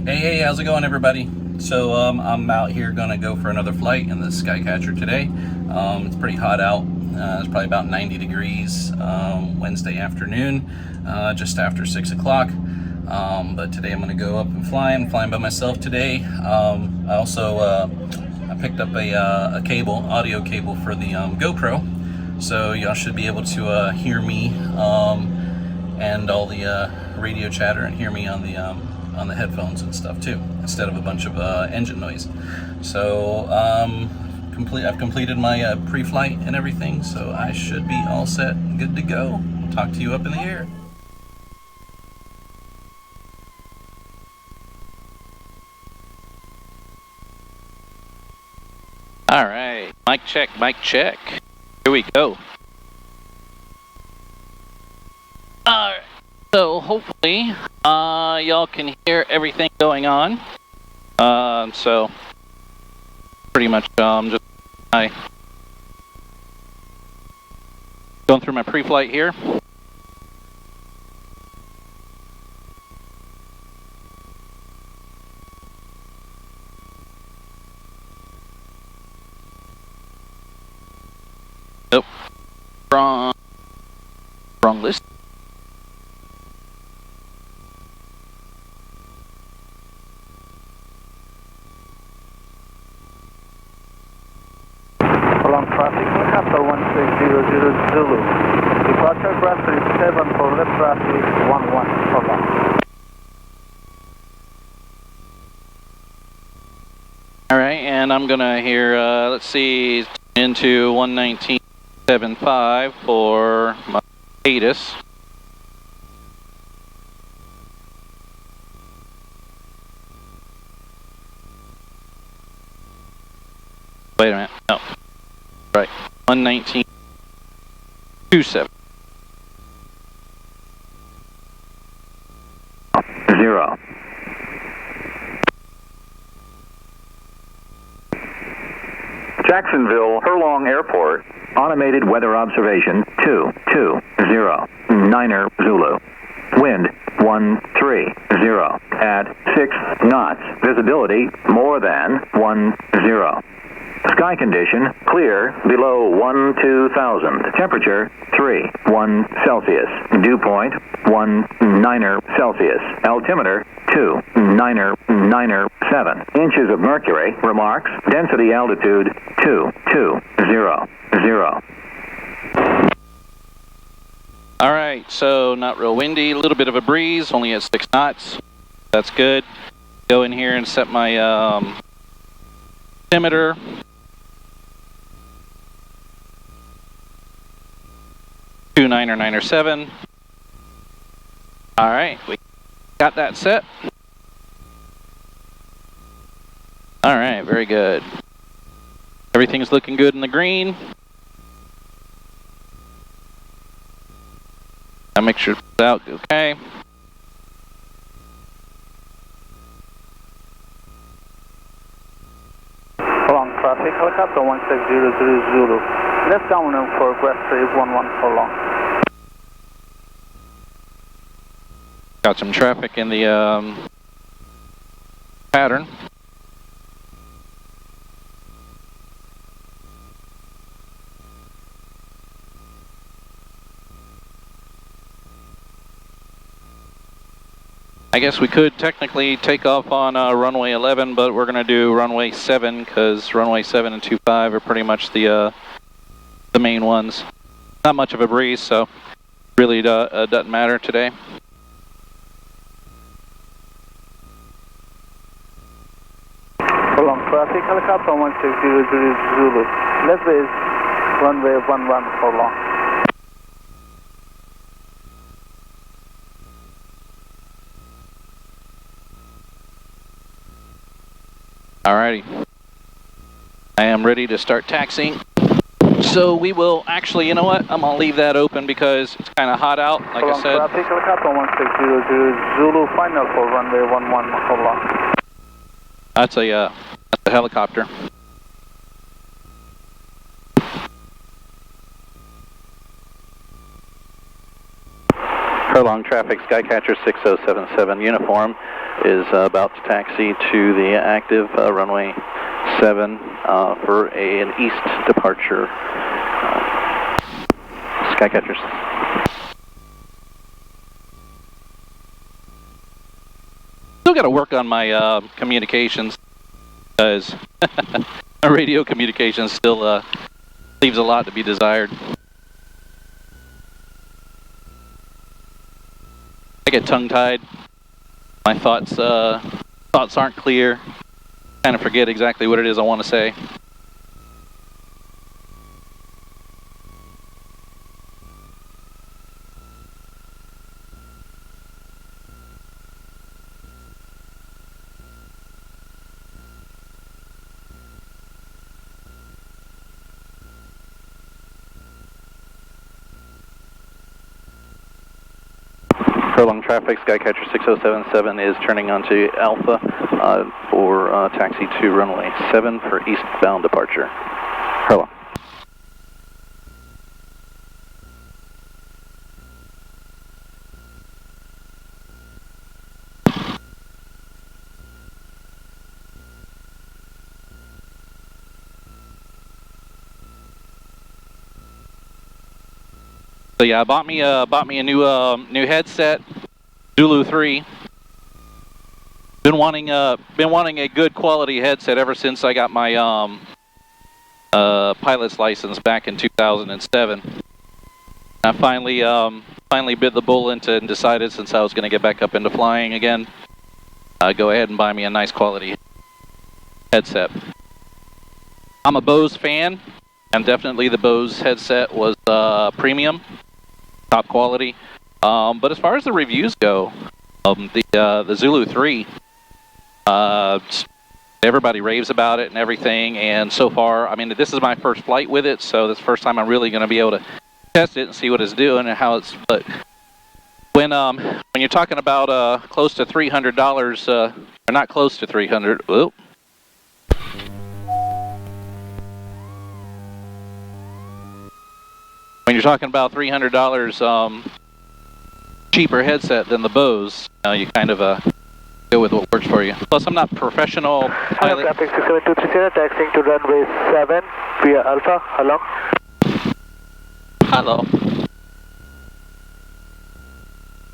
Hey, how's it going, everybody? So I'm out here gonna go for another flight in the Skycatcher today. It's pretty hot out. It's probably about 90 degrees Wednesday afternoon, just after 6 o'clock. But today I'm gonna go up and fly. I'm flying by myself today. I also I picked up a cable, audio cable for the GoPro, so y'all should be able to hear me and all the radio chatter and hear me on the headphones and stuff too, instead of a bunch of engine noise. So I've completed my pre-flight and everything, so I should be all set, good to go. Talk to you up in the air. All right, mic check, mic check. Here we go. All right. So hopefully y'all can hear everything going on. So pretty much just going through my pre-flight here. Nope. Wrong list. Herlong traffic, Hangar 1600 Zulu. Departure Brasserie 7 for left traffic 11 Herlong. Alright, and I'm gonna here, let's see, into 119.75 for my ATIS. Wait a minute, no. Right, 119.27. 0. Jacksonville Herlong Airport, automated weather observation 220, Niner Zulu. Wind 130 at 6 knots. Visibility more than 10. Sky condition clear below 12,000. Temperature 3 Celsius. Dew point 19 Celsius. Altimeter 2,997 inches of mercury. Remarks. Density altitude 2200. All right, so not real windy, a little bit of a breeze, only at 6 knots. That's good. Go in here and set my altimeter. Two 997. All right, we got that set. All right, very good. Everything's looking good in the green. I'll make sure it's out okay. Herlong traffic, helicopter 1600 Zulu. Left downwind for Brasserie 11 Herlong. Got some traffic in the pattern. I guess we could technically take off on runway 11, but we're going to do runway 7 because runway 7 and 25 are pretty much the main ones. Not much of a breeze, so really doesn't matter today. Herlong traffic, helicopter 1600 Zulu. Left base, runway 11 Herlong. Alrighty. I am ready to start taxiing. So we will actually, you know what? I'm going to leave that open because it's kind of hot out, like I said. Traffic, helicopter 1600 Zulu, final for runway 11 Herlong. That's a helicopter. Herlong traffic, Skycatcher 6077 uniform. is about to taxi to the active runway 7 for an east departure. Skycatchers. Still got to work on my communications, because my radio communications still leaves a lot to be desired. I get tongue-tied. My thoughts aren't clear. Kind of forget exactly what it is I want to say. Herlong traffic, Skycatcher 6077 is turning onto Alpha for taxi to runway 7 for eastbound departure. Herlong. So yeah, I bought me a new headset, Zulu 3. Been wanting a good quality headset ever since I got my pilot's license back in 2007. I finally bit the bullet and decided, since I was going to get back up into flying again, go ahead and buy me a nice quality headset. I'm a Bose fan, and definitely the Bose headset was premium. Top quality, but as far as the reviews go, the Zulu 3, everybody raves about it and everything, and so far, I mean, this is my first flight with it, so this is the first time I'm really going to be able to test it and see what it's doing and how it's, but when you're talking about close to $300, or not close to 300, whoop. When you're talking about $300 cheaper headset than the Bose, you kind of go with what works for you. Plus, I'm not professional pilot. Traffic 67230, taxiing to runway 7 via Alpha. Hello. Hello.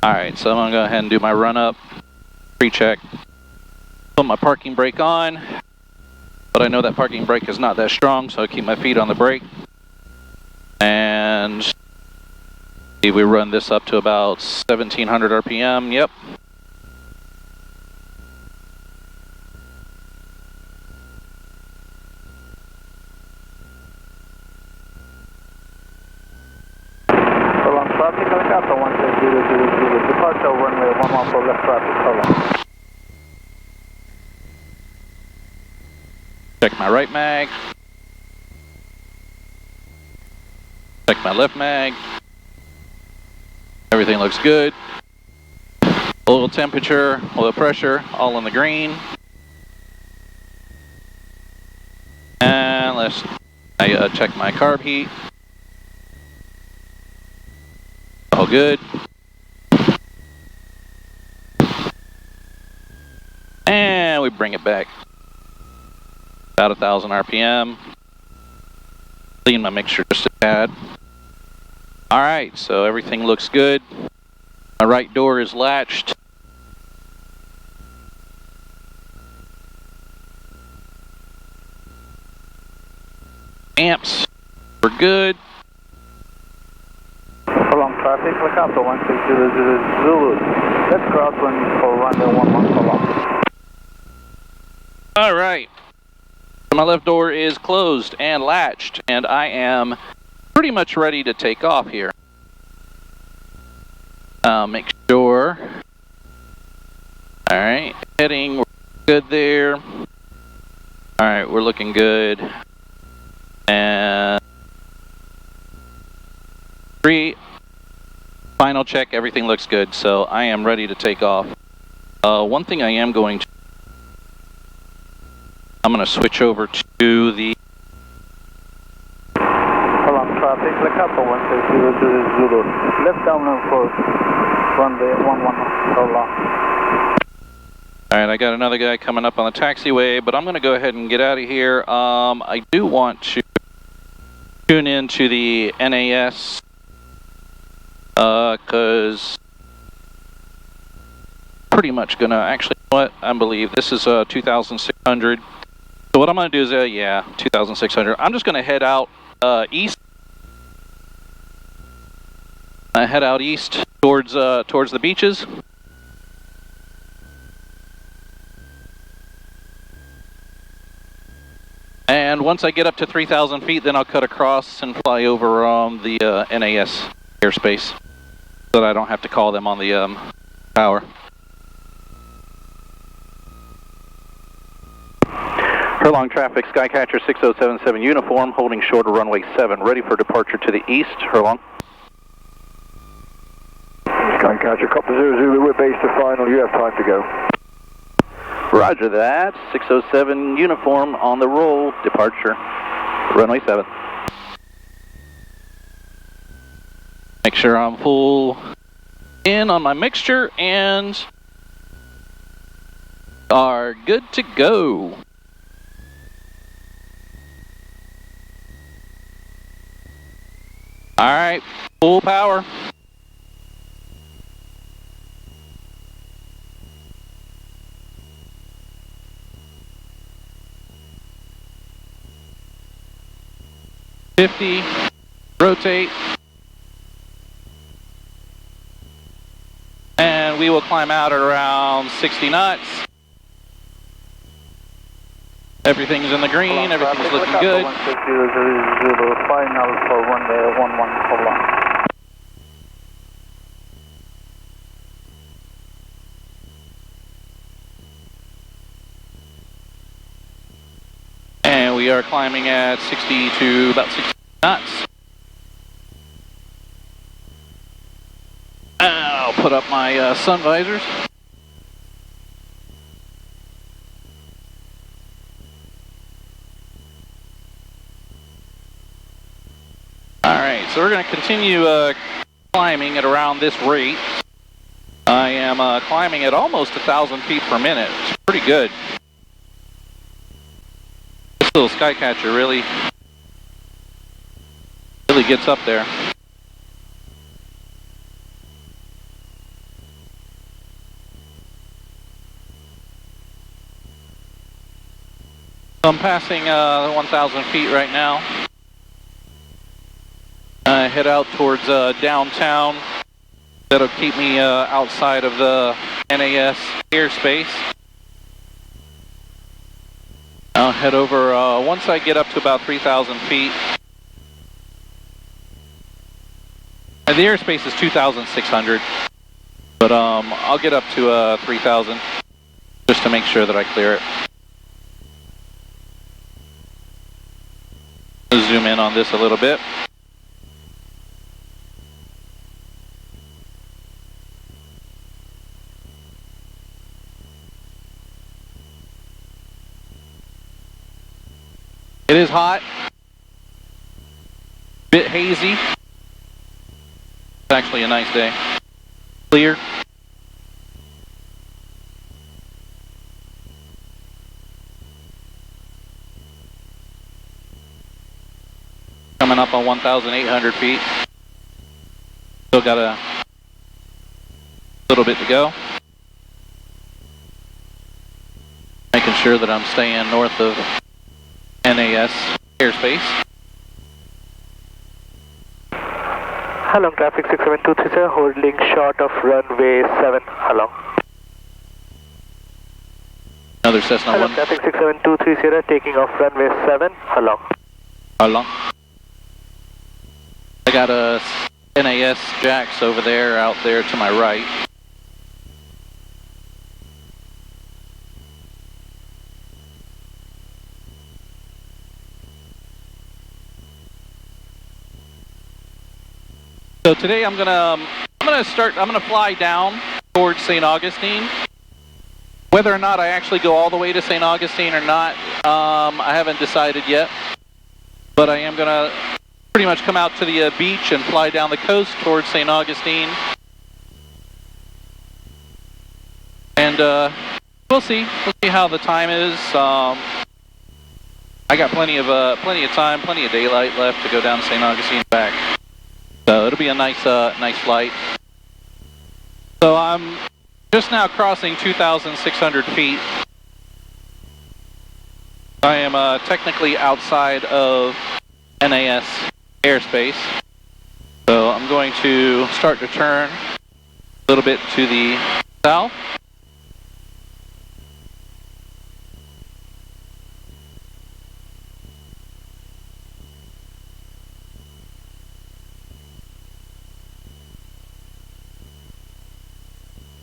Alright, so I'm going to go ahead and do my run up, pre-check, put my parking brake on, but I know that parking brake is not that strong, so I keep my feet on the brake. And see, we run this up to about 1700 RPM, yep. Herlong traffic, helicopter 16000, departure runway 11 for left traffic, Herlong. Check my right mag. Check my left mag. Everything looks good. Oil temperature, oil pressure, all in the green. And I check my carb heat. All good. And we bring it back. About 1000 RPM. Clean my mixture just a tad. Alright, so everything looks good. My right door is latched. Amps, we're good. Herlong traffic, helicopter 16000 Zulu. Let's cross for runway 11 Herlong. Alright. My left door is closed and latched, and I am pretty much ready to take off here. Make sure. Alright, heading, we're good there. Alright, we're looking good. And final check, everything looks good, so I am ready to take off. One thing I am going to, I'm going to switch over to the Traffic, helicopter 16000 Zulu. Left downwind for runway 11 Herlong. All right, I got another guy coming up on the taxiway, but I'm going to go ahead and get out of here. I do want to tune into the NAS because pretty much going to actually, what I believe this is 2,600. So what I'm going to do is, yeah, 2,600. I'm just going to head out east. I head out east towards the beaches. And once I get up to 3,000 feet, then I'll cut across and fly over the NAS airspace so that I don't have to call them on the tower. Herlong traffic, Skycatcher 6077 uniform, holding short of runway 7, ready for departure to the east. Herlong. Skycatcher, Copper 00, we're base to final, you have time to go. Roger that, 607 uniform on the roll, departure, runway 7. Make sure I'm full in on my mixture and are good to go. All right, full power. Rotate, and we will climb out at around 60 knots. Everything's in the green, everything's looking good. 16000, final for 11 Herlong. And we are climbing at 60 to about 60 knots. I'll put up my sun visors. Alright, so we're going to continue climbing at around this rate. I am climbing at almost 1,000 feet per minute. It's pretty good. This little Skycatcher really gets up there. I'm passing 1,000 feet right now. I head out towards downtown. That'll keep me outside of the NAS airspace. I'll head over once I get up to about 3,000 feet. And the airspace is 2,600, but I'll get up to 3,000 just to make sure that I clear it. Zoom in on this a little bit. It is hot, bit hazy. It's actually a nice day. Clear. Coming up on 1,800 feet. Still got a little bit to go. Making sure that I'm staying north of NAS airspace. Herlong traffic 67237, holding short of runway 7, Herlong. Another Cessna Herlong 1. traffic 67230, taking off runway 7, Herlong. Herlong. I got a NAS Jax over there, out there to my right. So today I'm gonna fly down towards St. Augustine. Whether or not I actually go all the way to St. Augustine or not, I haven't decided yet. But I am gonna pretty much come out to the beach and fly down the coast towards St. Augustine. And we'll see. We'll see how the time is. I got plenty of time, plenty of daylight left to go down to St. Augustine and back. So it'll be a nice flight. So I'm just now crossing 2,600 feet. I am technically outside of NAS airspace. So I'm going to start to turn a little bit to the south.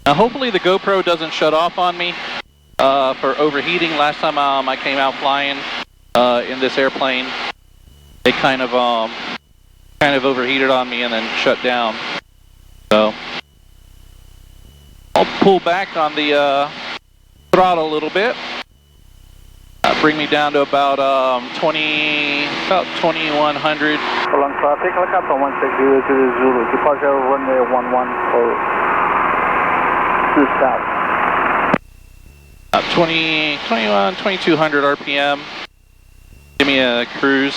Now hopefully the GoPro doesn't shut off on me for overheating. Last time I came out flying in this airplane, it kind of overheated on me and then shut down. So I'll pull back on the throttle a little bit. Bring me down to about 2100. Herlong traffic, helicopter 160 Zulu, departure runway 11 for south. 2200 RPM. Give me a cruise.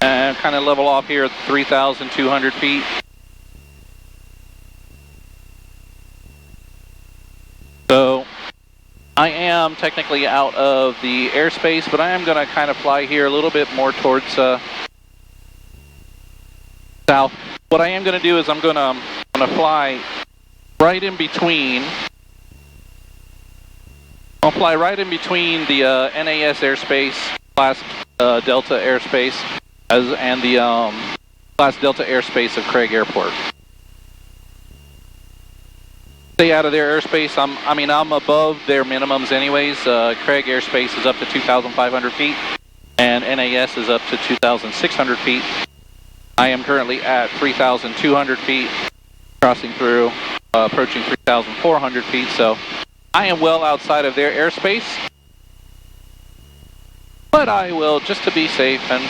And kind of level off here at 3,200 feet. So I am technically out of the airspace, but I am going to kind of fly here a little bit more towards south. What I am going to do is I'm going to fly right in between. I'll fly right in between the NAS airspace, class Delta airspace, and the class Delta airspace of Craig Airport. Stay out of their airspace. I'm above their minimums anyways. Craig airspace is up to 2,500 feet, and NAS is up to 2,600 feet. I am currently at 3,200 feet, crossing through, approaching 3,400 feet, so I am well outside of their airspace. But I will, just to be safe and,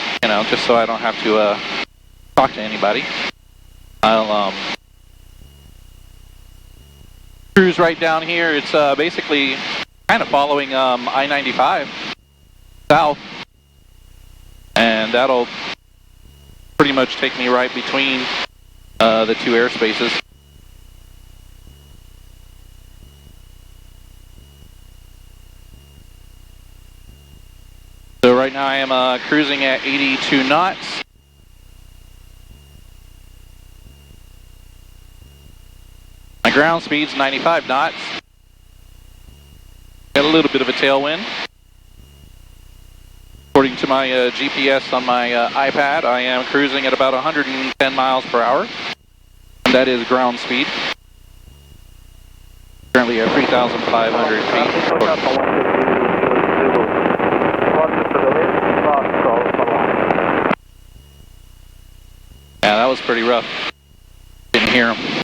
just so I don't have to talk to anybody, I'll cruise right down here. It's basically kind of following I-95 south, and that'll pretty much take me right between the two airspaces. So right now I am cruising at 82 knots. My ground speed's 95 knots. Got a little bit of a tailwind. According to my GPS on my iPad, I am cruising at about 110 miles per hour. And that is ground speed. Currently at 3,500 feet. Yeah, that was pretty rough. Didn't hear him.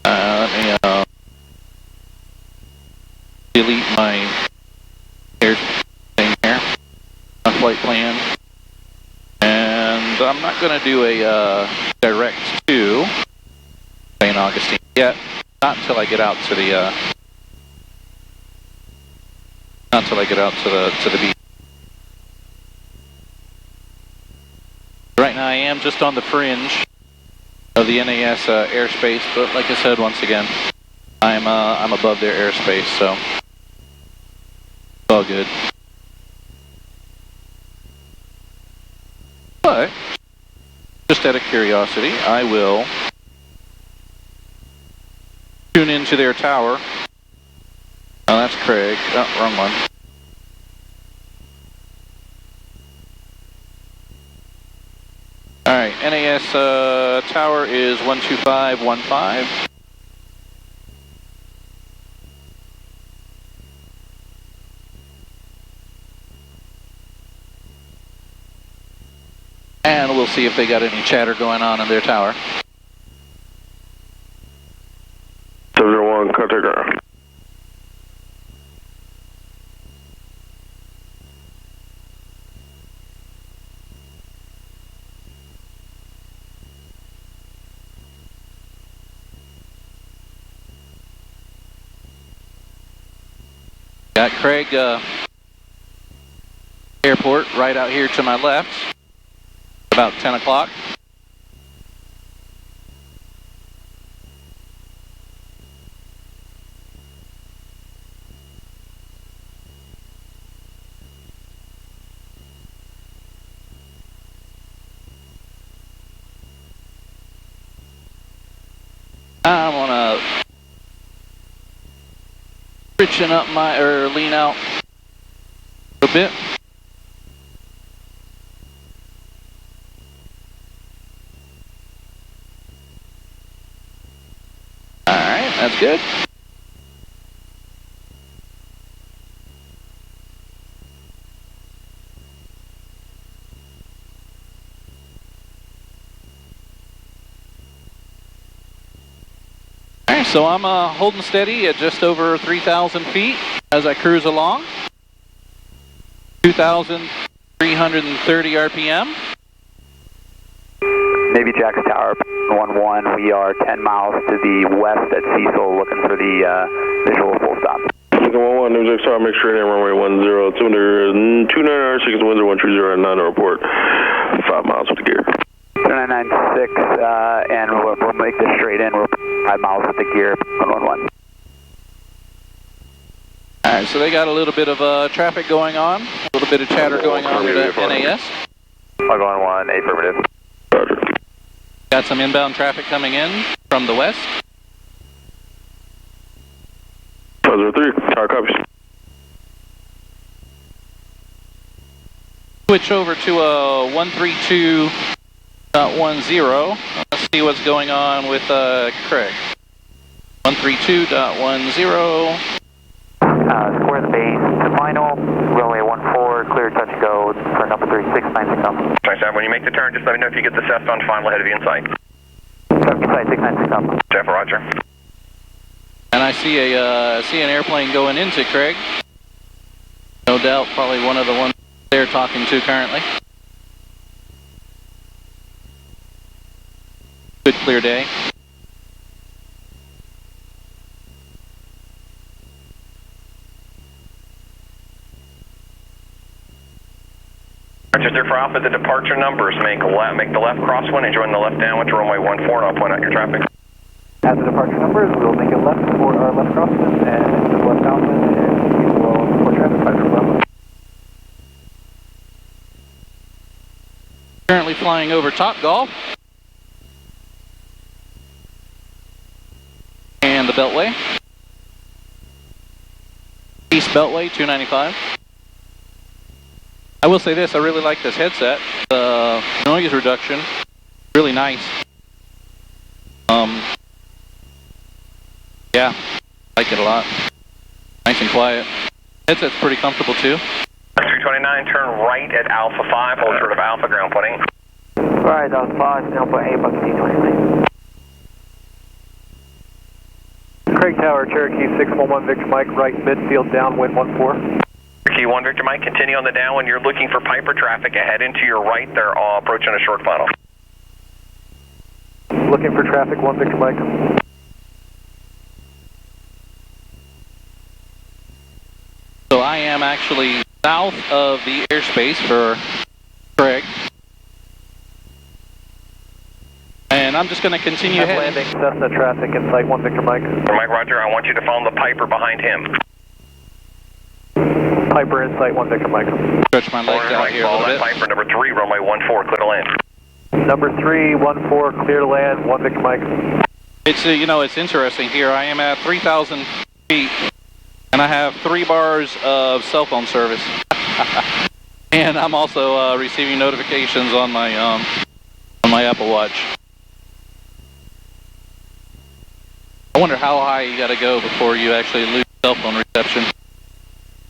Let me delete my air thing here, my flight plan, and I'm not going to do a direct to St. Augustine yet, not until I get out to the to the beach. Right now I am just on the fringe of the NAS airspace, but like I said, once again, I'm above their airspace, so it's all good. But just out of curiosity, I will tune into their tower. Oh, that's Craig. Oh, wrong one. Alright, NAS tower is 12515. And we'll see if they got any chatter going on in their tower. contact ground. Got Craig Airport right out here to my left, about 10 o'clock. I want to richen up my, or lean out a bit. All right, that's good. All right, so I'm holding steady at just over 3,000 feet as I cruise along. 2,330 RPM. Navy Jax Tower 1-1, we are 10 miles to the west at Cecil looking for the visual full stop. 1-1, Navy Jax Tower, make sure runway 10, 229 6 winds 130 at 9 report. 5 miles with the gear. 2996, and we'll make this straight in. We're 5 miles with the gear 111. All right, so they got a little bit of traffic going on, a little bit of chatter going on with the NAS. 511, affirmative. Roger. Got some inbound traffic coming in from the west. 503, tower copies. Switch over to a 132.10. Let's see what's going on with Craig. 132.10. Square the base to final, runway 14, clear touch and go for number 3696. 27, when you make the turn, just let me know if you get the Cessna on final ahead of you in sight. Inside 696. Jeff, roger. And I see an airplane going into Craig. No doubt, probably one of the ones they're talking to currently. Good clear day. Roger, there for Alpha, the departure numbers. Make the left crosswind and join the left downwind to runway 14, and I'll point out your traffic. At the departure numbers, we'll make a left for our left crosswind and to the left downwind, and we will report traffic 5 Currently flying over Top Golf and the Beltway. East Beltway 295. I will say this, I really like this headset. The noise reduction, really nice. Yeah, like it a lot. Nice and quiet. Headset's pretty comfortable too. 329, turn right at Alpha 5, hold short of Alpha, ground point 8. Alright, that was 5, down point 8, bucket 29. Craig Tower, Cherokee 611, Victor Mike, right midfield, downwind 14. Key 1, Victor Mike, continue on the downwind. You're looking for Piper traffic ahead and to your right. They're all approaching a short final. Looking for traffic, 1 Victor Mike. So I am actually south of the airspace for Craig. And I'm just going to continue ahead. Landing Cessna traffic in sight, 1 Victor Mike. Mike, roger, I want you to follow the Piper behind him. Piper in sight, 1 Victor Mike. Stretch my legs out here a little bit. Piper, number 3, runway 14, clear to land. Number 3, 14, clear to land, 1 Victor Mike. It's, you know, it's interesting here. I am at 3,000 feet, and I have 3 bars of cell phone service. And I'm also receiving notifications on my Apple Watch. I wonder how high you got to go before you actually lose cell phone reception.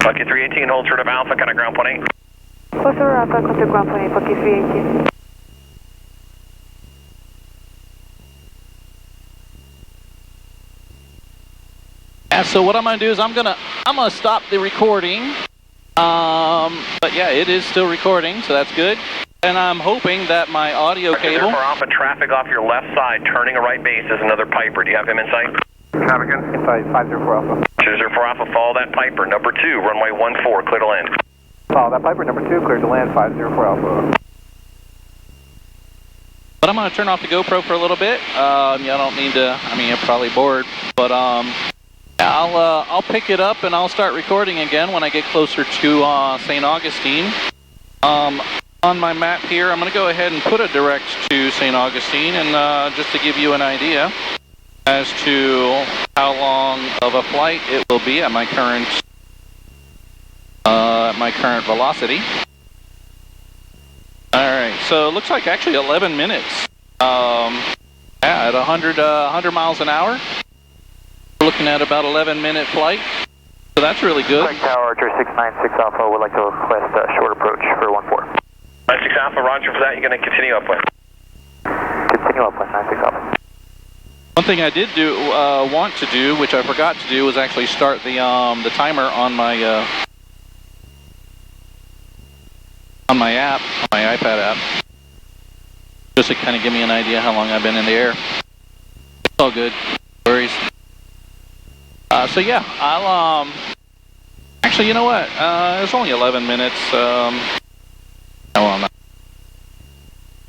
Bucky 318, hold short of Alpha, kind of ground point 8. Closer Alpha, contact ground point 8, Bucky 318. Yeah, so what I'm gonna do is I'm gonna stop the recording. But yeah, it is still recording, so that's good. And I'm hoping that my audio cable. For Alpha, traffic off your left side, turning a right base is another Piper. Do you have him in sight? Traffic inside 504 Alpha. 204 Alpha, follow that Piper. Number 2, runway 14, clear to land. Follow that Piper, number 2, clear to land 504 Alpha. But I'm gonna turn off the GoPro for a little bit. I don't need to. I mean, you're probably bored, but I'll pick it up and I'll start recording again when I get closer to St. Augustine. On my map here, I'm going to go ahead and put a direct to St. Augustine, and just to give you an idea as to how long of a flight it will be at my current velocity. All right, so it looks like actually 11 minutes. At 100 miles an hour. We're looking at about 11-minute flight, so that's really good. Craig Tower, Archer 696 Alpha would like to request a short approach for 14. 96 Alpha, roger for that. You're going to continue upwind. Continue upwind, 96 Alpha. One thing I did want to do, which I forgot to do, was actually start the timer on my app, on my iPad app, just to kind of give me an idea how long I've been in the air. It's all good, no worries. So yeah, I'll actually, you know what? It's only 11 minutes.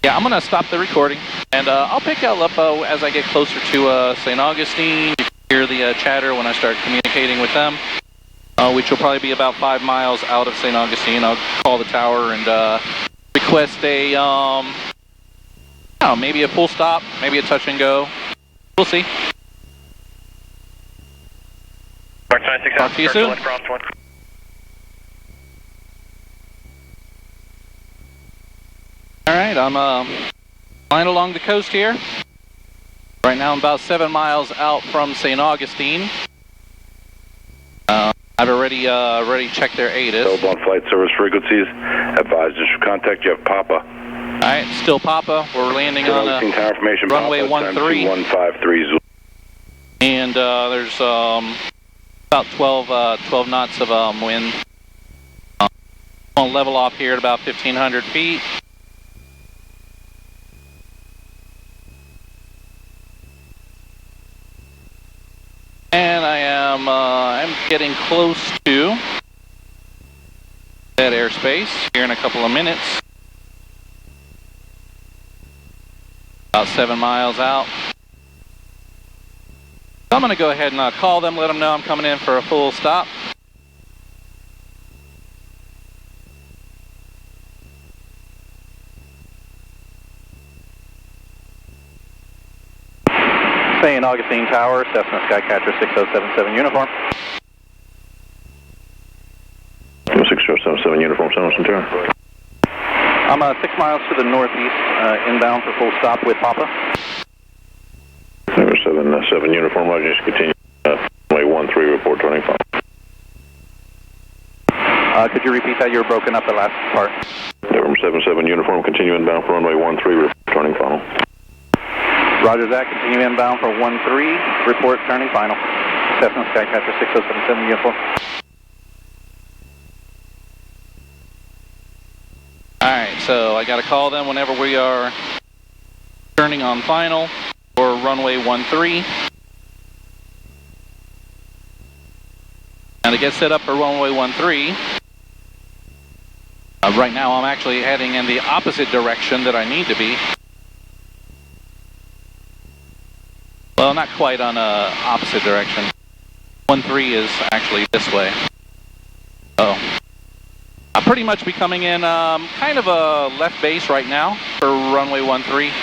Yeah, I'm gonna stop the recording, and I'll pick y'all up as I get closer to St. Augustine. You can hear the chatter when I start communicating with them, which will probably be about 5 miles out of St. Augustine. I'll call the tower and request a, maybe a full stop, maybe a touch and go. We'll see. Talk to you soon. Alright, I'm flying along the coast here. Right now I'm about 7 miles out from St. Augustine. I've already checked their ATIS. On flight service frequencies. Advised to contact you have Papa. Alright, still Papa. We're landing on runway 13. 153. And there's about 12 knots of wind. I'm going to level off here at about 1,500 feet. And I'm getting close to that airspace here in a couple of minutes. About 7 miles out. So I'm going to go ahead and call them, let them know I'm coming in for a full stop. St. Augustine Tower, Cessna Skycatcher 6077 uniform. 6077 uniform, San Jose Tower. I'm 6 miles to the northeast, inbound for full stop with Papa. 77 uniform, I just continue. Runway 13, report turning final. Could you repeat that? You were broken up the last part. 77 uniform, continue inbound for runway 13, report turning final. Roger that, continue inbound for 13, report turning final. Cessna Skycatcher 6077 uniform. Alright, so I gotta call them whenever we are turning on final for runway 13. Now to get set up for runway 13, right now I'm actually heading in the opposite direction that I need to be. Well, not quite on a opposite direction. 13 is actually this way. Oh. I'm pretty much be coming in kind of a left base right now for runway 13.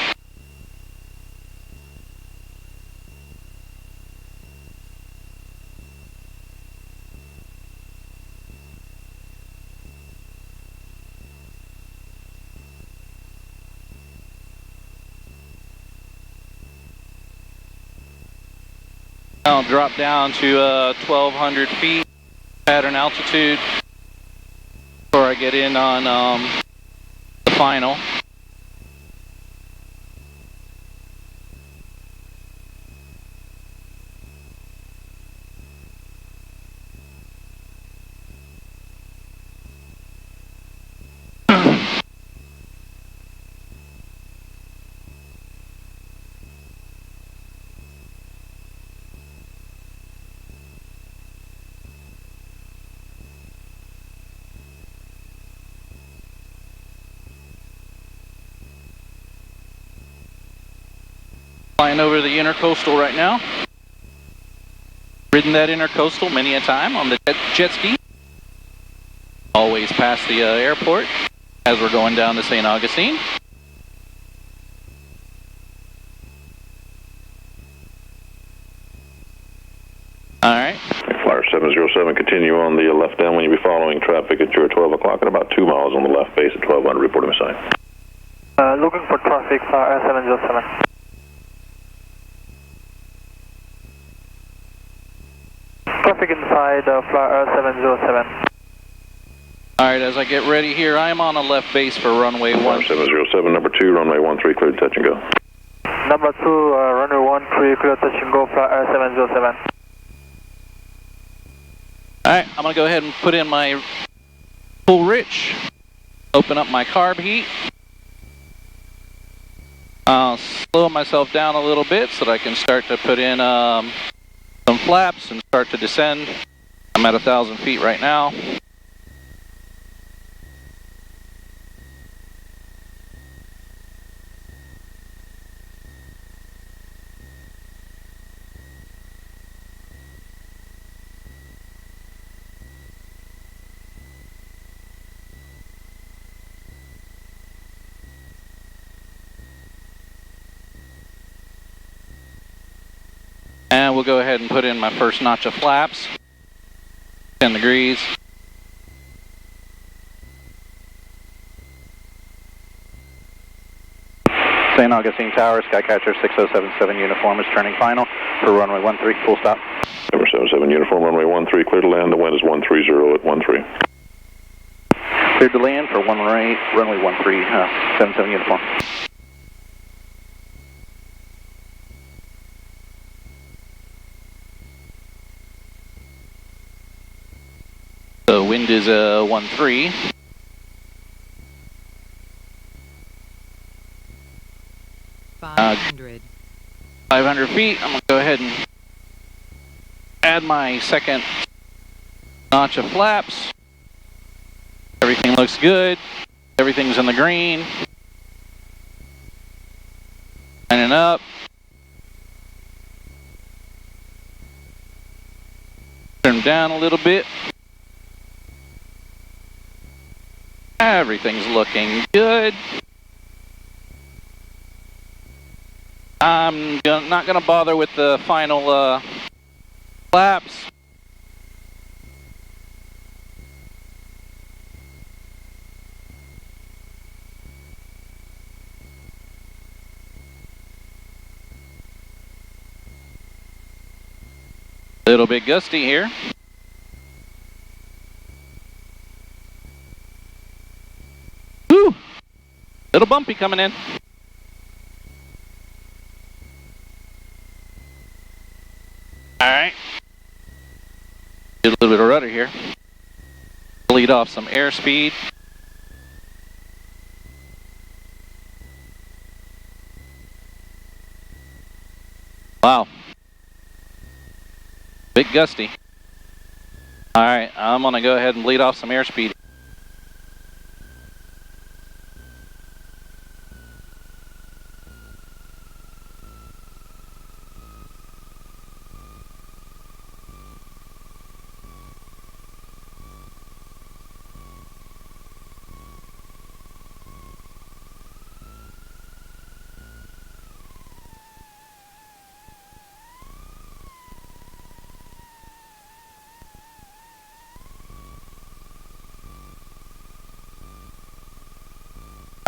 I'll drop down to 1,200 feet pattern altitude before I get in on the final. Flying over the intercoastal right now. Ridden that intercoastal many a time on the jet ski. Always past the airport as we're going down to St. Augustine. Alright. Flyer 707, continue on the left down when you be following traffic at your 12 o'clock at about 2 miles on the left base at 1200, reporting a sign. Looking for traffic, Flyer 707. Traffic inside Flyer 707. Alright, as I get ready here, I am on a left base for runway 1. 707, number 2, runway 13, clear to touch and go. Number 2, runway 13, clear touch and go, Flyer 707. Alright, I'm going to go ahead and put in my full rich. Open up my carb heat. I'll slow myself down a little bit so that I can start to put in some flaps and start to descend. I'm at 1,000 feet right now. And we'll go ahead and put in my first notch of flaps. 10 degrees. St. Augustine Tower, Skycatcher 6077 uniform is turning final for runway 13, full stop. Number 77 uniform, runway 13, clear to land. The wind is 130 at 13. Cleared to land for runway 13, 77 uniform. The wind is 13. Uh, 500 feet. I'm going to go ahead and add my second notch of flaps. Everything looks good. Everything's in the green. Lining up. Turn them down a little bit. Everything's looking good. I'm not going to bother with the final flaps. Little bit gusty here. Woo! Little bumpy coming in. Alright. Get a little bit of rudder here. Lead off some airspeed. Wow. Bit gusty. Alright, I'm going to go ahead and bleed off some airspeed.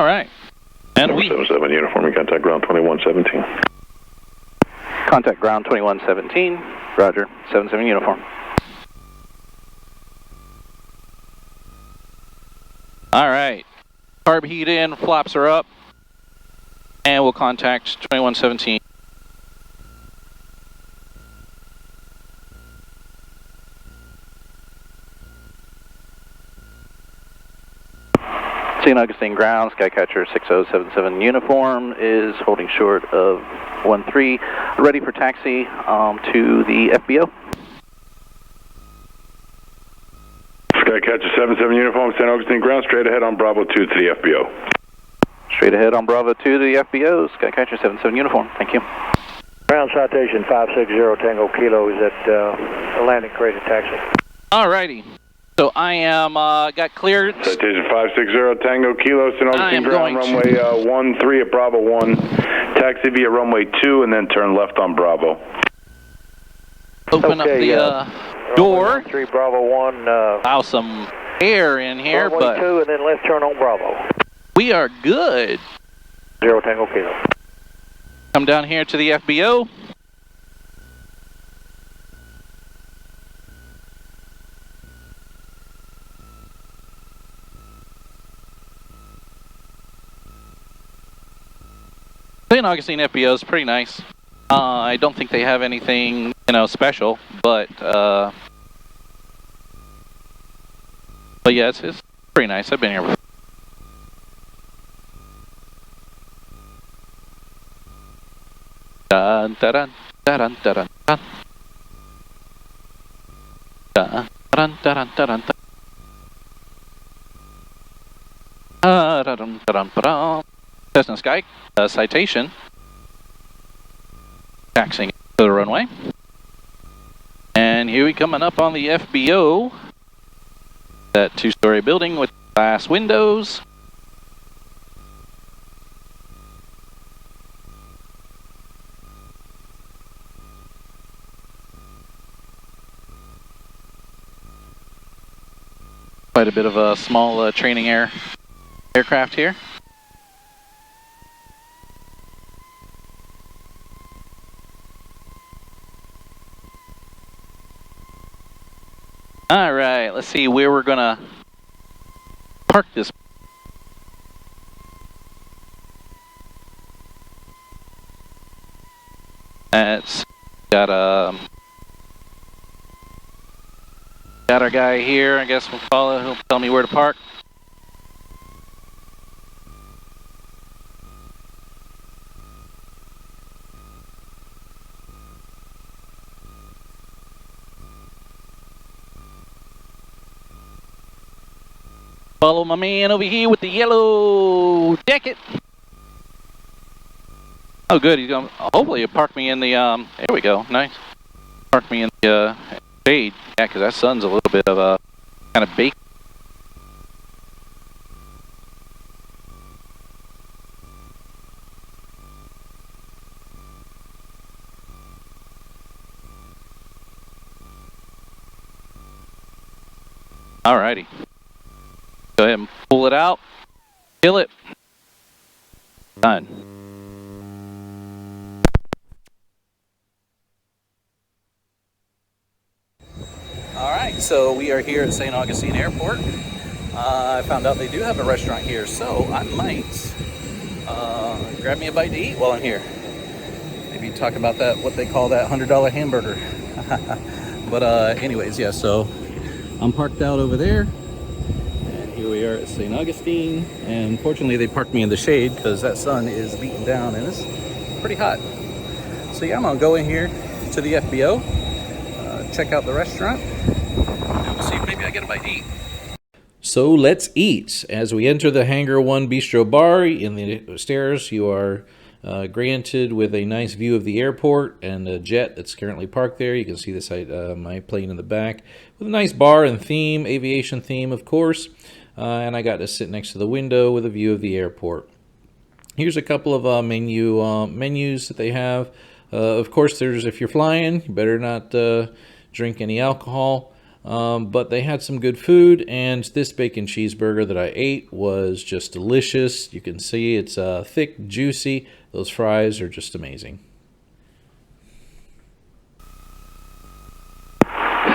All right. And we 77 uniform, contact ground 2117. Contact ground 2117. Roger. 77 uniform. All right. Carb heat in, flaps are up, and we'll contact 2117. St. Augustine ground, Skycatcher 6077 uniform is holding short of 13, ready for taxi to the FBO. Skycatcher 77 uniform, St. Augustine ground, straight ahead on Bravo 2 to the FBO. Straight ahead on Bravo 2 to the FBO, Skycatcher 77 uniform. Thank you. Ground citation 560 Tango Kilo is at landing crated taxi. Alrighty. So I am, got cleared. Citation 560 Tango Kilo, St. Augustine ground, runway 13 at Bravo 1. Taxi via runway 2 and then turn left on Bravo. Open up the door. 3 Bravo 1. Allow some air in here, runway but 2 and then left turn on Bravo. we are good. 0 Tango Kilo. Come down here to the FBO. St. Augustine FBO is pretty nice. I don't think they have anything, special, but yeah, it's pretty nice. I've been here before. Dun, dun, dun, dun, dun, dun, dun. Dun, dun, dun, dun, dun, dun. Cessna Sky citation. Taxiing to the runway. And here we coming up on the FBO. That 2-story building with glass windows. Quite a bit of a small training aircraft here. All right, let's see where we're gonna park this. It's got our guy here. I guess we'll follow. He'll tell me where to park. Follow my man over here with the yellow jacket. Oh, good. He's going. Hopefully, he'll park me in the. There we go. Nice. Park me in the shade. Yeah, because that sun's a little bit of a kind of baked. Alrighty. Go ahead and pull it out. Kill it. Done. Alright, so we are here at St. Augustine Airport. I found out they do have a restaurant here, so I might grab me a bite to eat while I'm here. Maybe talk about that, what they call that $100 hamburger. But anyways, yeah, so I'm parked out over there. Here we are at St. Augustine, and fortunately they parked me in the shade because that sun is beating down and it's pretty hot. So yeah, I'm gonna go in here to the FBO, check out the restaurant, and we'll see if maybe I get a bite to eat. So let's eat. As we enter the Hangar One Bistro bar, in the stairs you are granted with a nice view of the airport and a jet that's currently parked there. You can see the site, my plane in the back, with a nice bar and theme, aviation theme of course. And I got to sit next to the window with a view of the airport. Here's a couple of menus that they have. Of course, there's, if you're flying, you better not drink any alcohol. But they had some good food, and this bacon cheeseburger that I ate was just delicious. You can see it's thick, juicy. Those fries are just amazing.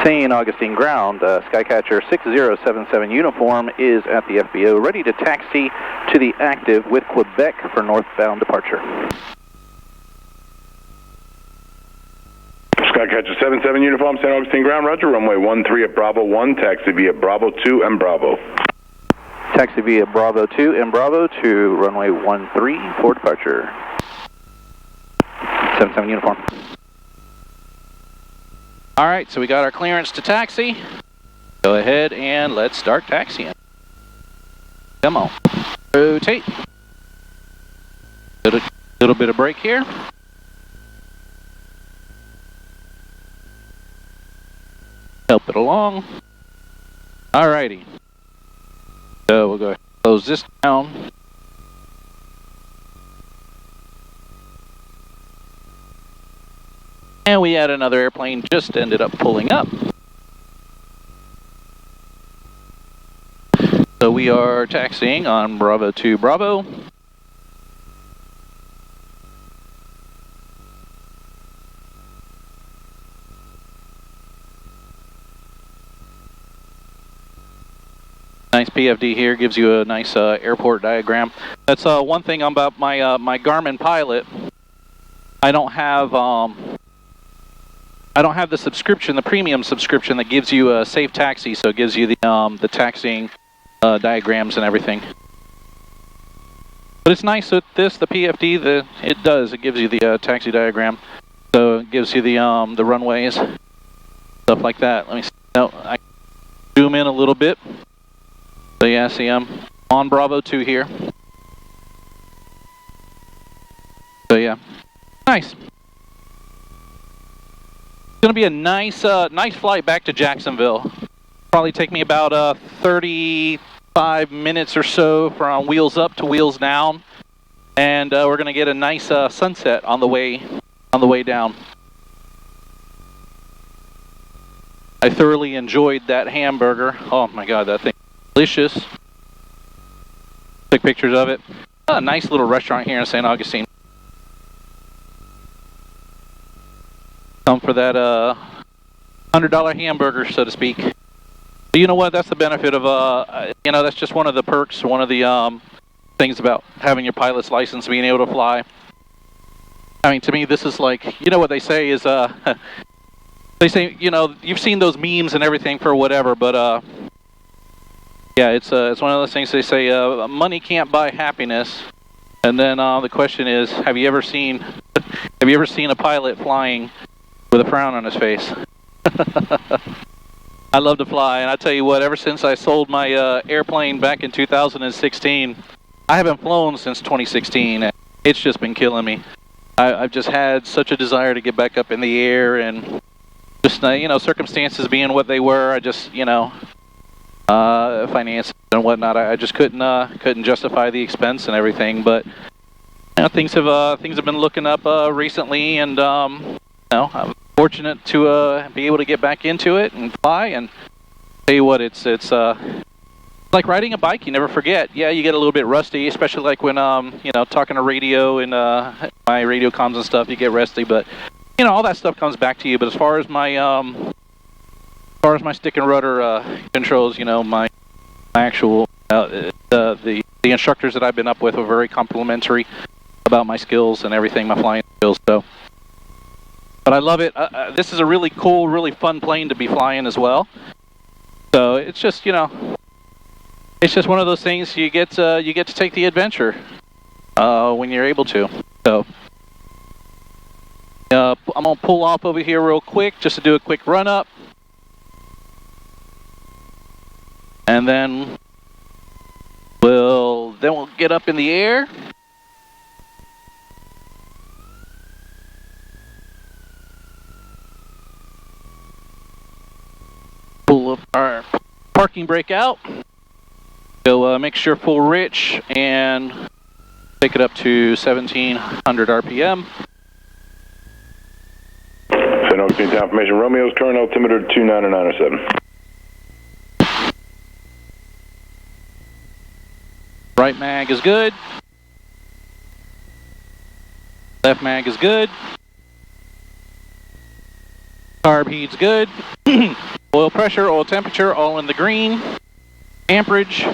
St. Augustine ground, Skycatcher 6077 uniform is at the FBO, ready to taxi to the active with Quebec for northbound departure. Skycatcher 77 uniform, St. Augustine ground, roger, runway 13 at Bravo 1, taxi via Bravo 2 and Bravo. Taxi via Bravo 2 and Bravo to runway 13 for departure. 77 uniform. All right, so we got our clearance to taxi. Go ahead and let's start taxiing. Come on. Rotate. Little bit of brake here. help it along. Alrighty. So we'll go ahead and close this down. And we had another airplane just ended up pulling up. So we are taxiing on Bravo 2 Bravo. Nice PFD here, gives you a nice airport diagram. That's one thing about my my Garmin Pilot. I don't have the subscription, the premium subscription that gives you a safe taxi, so it gives you the taxiing diagrams and everything. But it's nice with this, the PFD, it gives you the taxi diagram, so it gives you the runways, stuff like that. Let me see. No, I zoom in a little bit. So yeah, see, I'm on Bravo 2 here. So yeah, nice. It's gonna be a nice flight back to Jacksonville. Probably take me about 35 minutes or so from wheels up to wheels down, and we're gonna get a nice sunset on the way down. I thoroughly enjoyed that hamburger. Oh my God, that thing. Delicious. Take pictures of it. A nice little restaurant here in St. Augustine. Come for that $100 hamburger, so to speak. But you know what? That's the benefit of that's just one of the perks, one of the things about having your pilot's license, being able to fly. I mean, to me, this is like, what they say is they say, you've seen those memes and everything for whatever, but yeah, it's one of those things they say, money can't buy happiness. And then the question is, have you ever seen a pilot flying with a frown on his face? I love to fly, and I tell you what, ever since I sold my airplane back in 2016, I haven't flown since 2016. And it's just been killing me. I've just had such a desire to get back up in the air, and just circumstances being what they were, I just finance and whatnot. I just couldn't justify the expense and everything. But things have been looking up recently, and I'm fortunate to be able to get back into it and fly. And tell you what, it's like riding a bike. You never forget. Yeah, you get a little bit rusty, especially like when talking to radio and my radio comms and stuff. You get rusty, but all that stuff comes back to you. But as far as my stick and rudder controls, my actual the instructors that I've been up with are very complimentary about my skills and everything, my flying skills. So, but I love it. This is a really cool, really fun plane to be flying as well. So it's just it's just one of those things you get to take the adventure when you're able to. So I'm gonna pull off over here real quick just to do a quick run up. And then we'll get up in the air. Pull up our parking brake out. Go make sure full rich and take it up to 1700 RPM. St. Augustine confirmation. Romeo's current altimeter 29907. Right mag is good. Left mag is good. Carb heat's good. Oil pressure, oil temperature, all in the green. Amperage,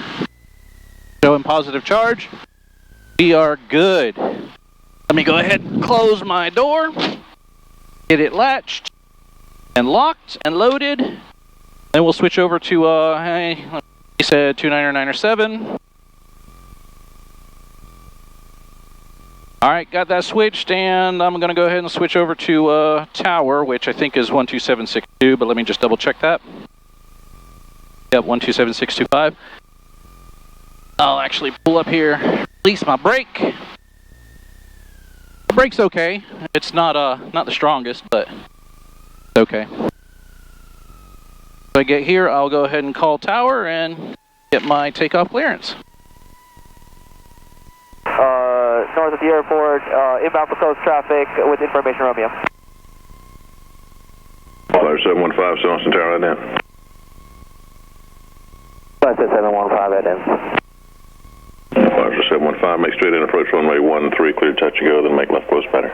showing positive charge. We are good. Let me go ahead and close my door. Get it latched and locked and loaded. Then we'll switch over to, he said 29907. All right, got that switched, and I'm going to go ahead and switch over to tower, which I think is 12762, but let me just double check that. Yep, 127625. I'll actually pull up here, release my brake. The brake's okay. It's not the strongest, but it's okay. I get here, I'll go ahead and call tower and get my takeoff clearance. North of the airport, inbound for coast traffic with information Romeo. Flyer 715, St. Austin Tower right now. Flyer 715 right in. Flyer 715, make straight in approach runway 13, clear touch and go, then make left close pattern.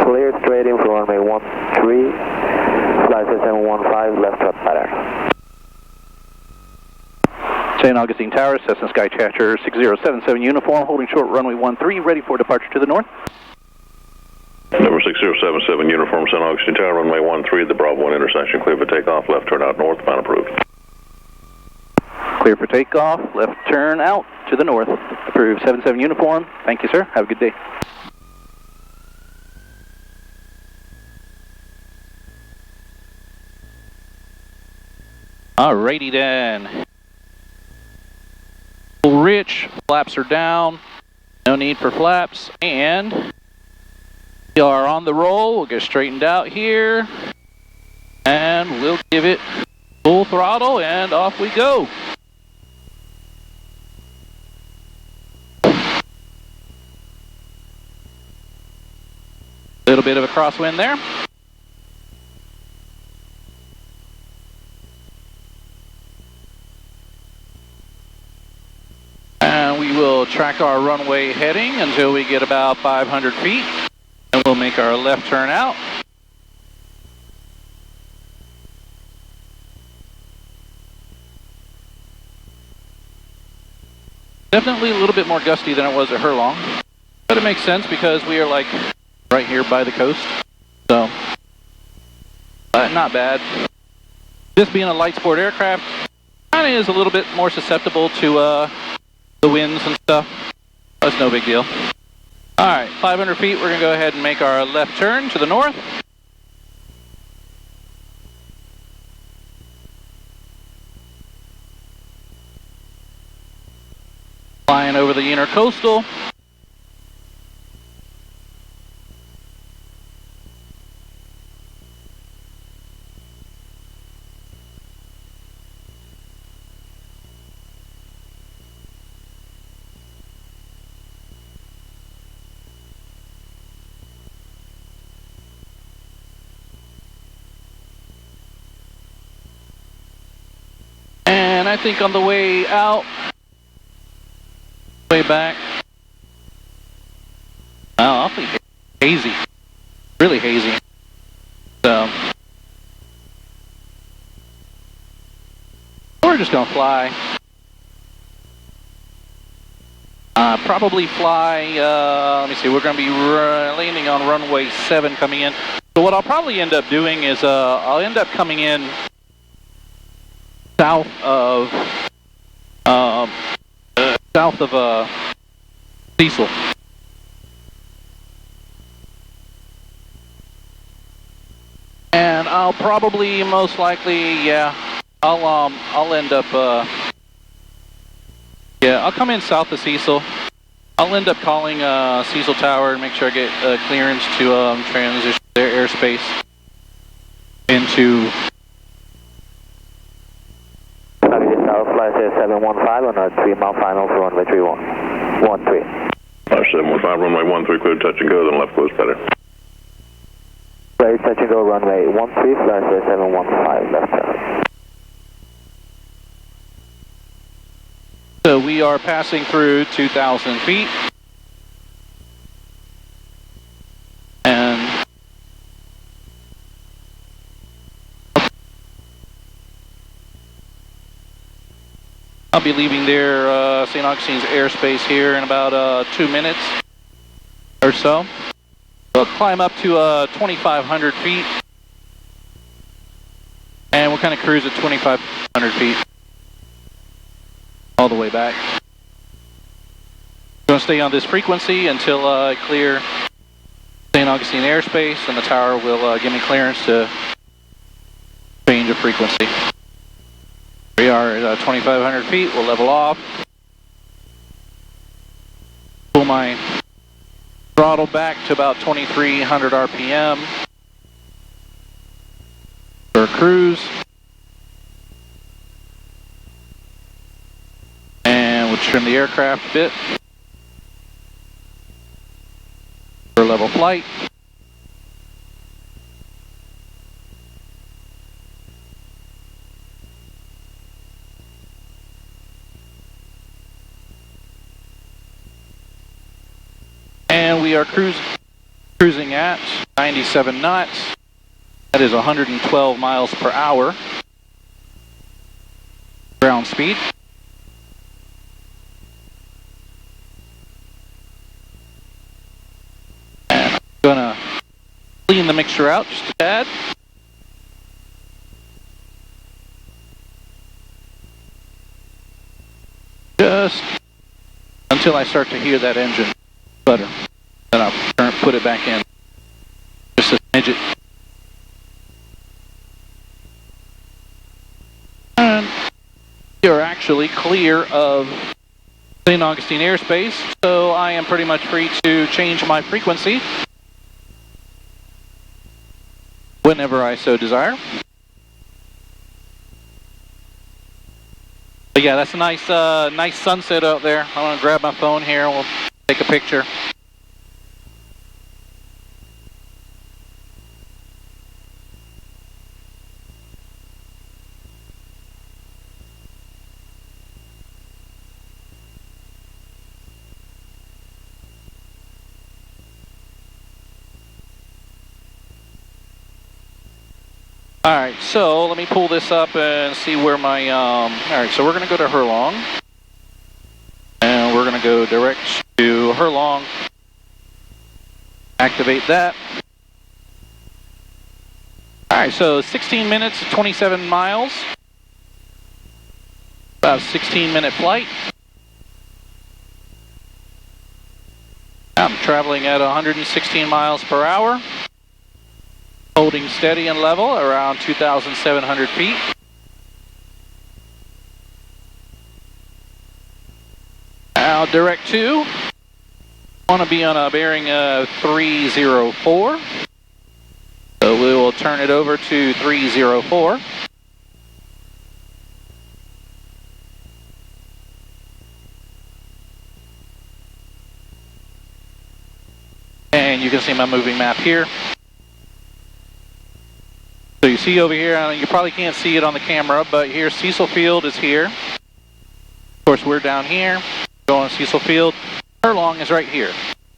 Clear straight in for runway 13, Flyer 715, left front pattern. St. Augustine Tower, Cessna Skycatcher 6077 uniform, holding short runway 13, ready for departure to the north. Number 6077 uniform, St. Augustine Tower, runway 13, the Bravo 1 intersection, clear for takeoff, left turn out north, plan approved. Clear for takeoff, left turn out to the north. Approved 77 uniform. Thank you, sir. Have a good day. Alrighty then. Rich, flaps are down. No need for flaps. And we are on the roll. We'll get straightened out here. And we'll give it full throttle and off we go. Little bit of a crosswind there. And we will track our runway heading until we get about 500 feet. And we'll make our left turn out. Definitely a little bit more gusty than it was at Herlong. But it makes sense because we are like right here by the coast. So, not bad. This being a light sport aircraft, kind of is a little bit more susceptible to the winds and stuff. That's no big deal. Alright, 500 feet, we're going to go ahead and make our left turn to the north. Flying over the intercoastal. And I think on the way out, way back, awfully hazy, really hazy. So we're just gonna fly. Probably fly. Let me see. We're gonna be landing on runway 7 coming in. So what I'll probably end up doing is I'll end up coming in south of Cecil. And I'll probably most likely, I'll end up I'll come in south of Cecil. I'll end up calling Cecil Tower and make sure I get clearance to transition their airspace into Flight 715 on a 3-mile final for runway 13. Flight 715, runway 13, clear touch and go, then left close pattern. Clear touch and go, runway 13, flight 715, left turn. So we are passing through 2,000 feet. And I'll be leaving their St. Augustine's airspace here in about 2 minutes or so. We'll climb up to 2,500 feet. And we'll kind of cruise at 2,500 feet. All the way back. I'm going to stay on this frequency until I clear St. Augustine airspace, and the tower will give me clearance to change of frequency. We are at 2,500 feet. We'll level off. Pull my throttle back to about 2,300 RPM for cruise. And we'll trim the aircraft a bit for level flight. And we are cruising at 97 knots. That is 112 miles per hour ground speed. And I'm gonna clean the mixture out just a tad. Just until I start to hear that engine sputter. Then I'll put it back in. Just a midget. And you're actually clear of St. Augustine airspace, so I am pretty much free to change my frequency whenever I so desire. But yeah, that's a nice sunset out there. I'm gonna grab my phone here. We'll take a picture. Alright, so let me pull this up and see where my, alright, so we're going to go to Herlong. And we're going to go direct to Herlong. Activate that. Alright, so 16 minutes, 27 miles. About a 16-minute flight. I'm traveling at 116 miles per hour. Holding steady and level around 2,700 feet. Now direct to, want to be on a bearing 304. So we will turn it over to 304. And you can see my moving map here. So you see over here, you probably can't see it on the camera, but here Cecil Field is here. Of course, we're down here, going to Cecil Field. Herlong is right here.